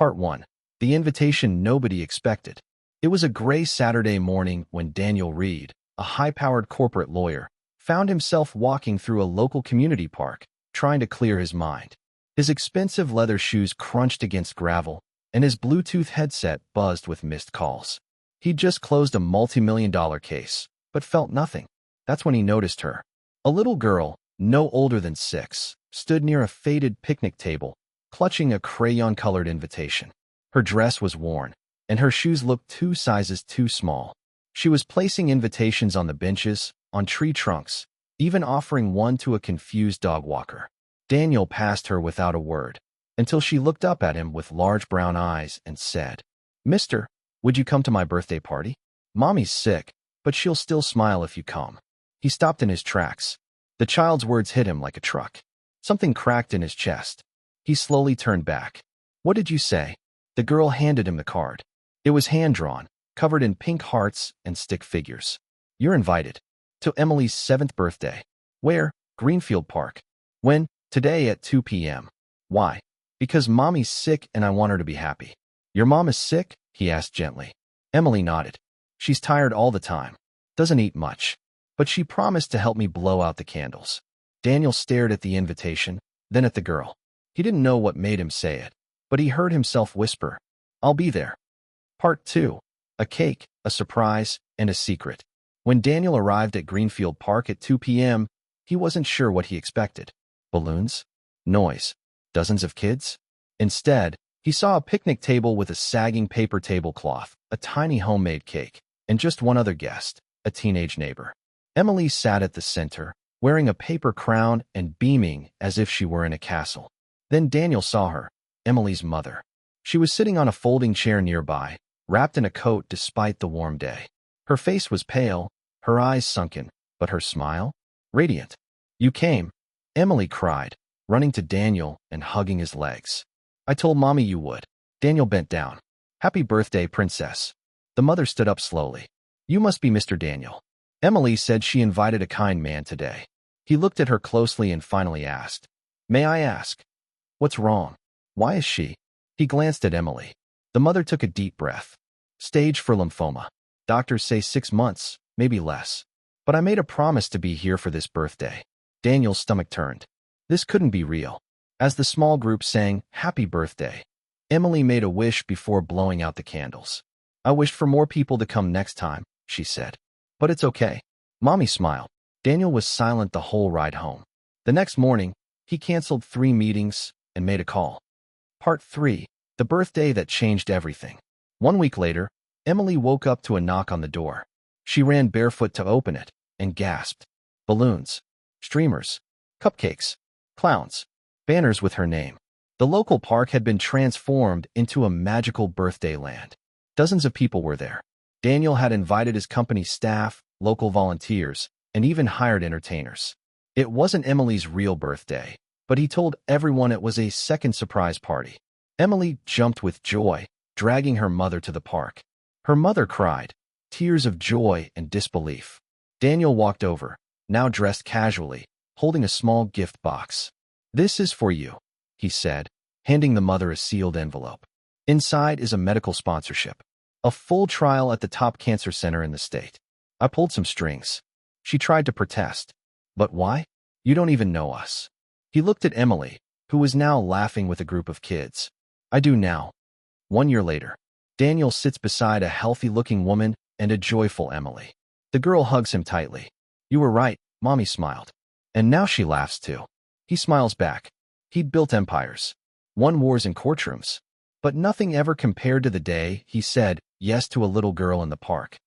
Part 1. The invitation nobody expected. It was a gray Saturday morning when Daniel Reed, a high-powered corporate lawyer, found himself walking through a local community park, trying to clear his mind. His expensive leather shoes crunched against gravel, and his Bluetooth headset buzzed with missed calls. He'd just closed a multi-million-dollar case, but felt nothing. That's when he noticed her. A little girl, no older than 6, stood near a faded picnic table, clutching a crayon-colored invitation. Her dress was worn, and her shoes looked 2 sizes too small. She was placing invitations on the benches, on tree trunks, even offering one to a confused dog walker. Daniel passed her without a word, until she looked up at him with large brown eyes and said, "Mister, would you come to my birthday party? Mommy's sick, but she'll still smile if you come." He stopped in his tracks. The child's words hit him like a truck. Something cracked in his chest. He slowly turned back. "What did you say?" The girl handed him the card. It was hand-drawn, covered in pink hearts and stick figures. "You're invited. To Emily's 7th birthday. Where? Greenfield Park. When? Today at 2 p.m. Why? Because Mommy's sick and I want her to be happy." "Your mom is sick?" he asked gently. Emily nodded. "She's tired all the time. Doesn't eat much. But she promised to help me blow out the candles." Daniel stared at the invitation, then at the girl. He didn't know what made him say it, but he heard himself whisper, "I'll be there." Part 2. A cake, a surprise, and a secret. When Daniel arrived at Greenfield Park at 2 p.m., he wasn't sure what he expected. Balloons? Noise? Dozens of kids? Instead, he saw a picnic table with a sagging paper tablecloth, a tiny homemade cake, and just one other guest, a teenage neighbor. Emily sat at the center, wearing a paper crown and beaming as if she were in a castle. Then Daniel saw her, Emily's mother. She was sitting on a folding chair nearby, wrapped in a coat despite the warm day. Her face was pale, her eyes sunken, but her smile? Radiant. "You came," Emily cried, running to Daniel and hugging his legs. "I told Mommy you would." Daniel bent down. "Happy birthday, princess." The mother stood up slowly. "You must be Mr. Daniel. Emily said she invited a kind man today." He looked at her closely and finally asked, "May I ask? What's wrong? Why is she?" He glanced at Emily. The mother took a deep breath. "Stage for lymphoma. Doctors say 6 months, maybe less. But I made a promise to be here for this birthday." Daniel's stomach turned. This couldn't be real. As the small group sang, "Happy Birthday," Emily made a wish before blowing out the candles. "I wished for more people to come next time," she said. "But it's okay." Mommy smiled. Daniel was silent the whole ride home. The next morning, he canceled 3 meetings and made a call. Part 3. The birthday that changed everything. 1 week later, Emily woke up to a knock on the door. She ran barefoot to open it and gasped. Balloons, streamers, cupcakes, clowns, banners with her name. The local park had been transformed into a magical birthday land. Dozens of people were there. Daniel had invited his company's staff, local volunteers, and even hired entertainers. It wasn't Emily's real birthday, but he told everyone it was a second surprise party. Emily jumped with joy, dragging her mother to the park. Her mother cried, tears of joy and disbelief. Daniel walked over, now dressed casually, holding a small gift box. "This is for you," he said, handing the mother a sealed envelope. Inside is a medical sponsorship. A full trial at the top cancer center in the state. I pulled some strings. She tried to protest. "But why? You don't even know us." He looked at Emily, who was now laughing with a group of kids. "I do now." 1 year later, Daniel sits beside a healthy-looking woman and a joyful Emily. The girl hugs him tightly. "You were right," Mommy smiled. And now she laughs too. He smiles back. He'd built empires, won wars in courtrooms, but nothing ever compared to the day he said yes to a little girl in the park.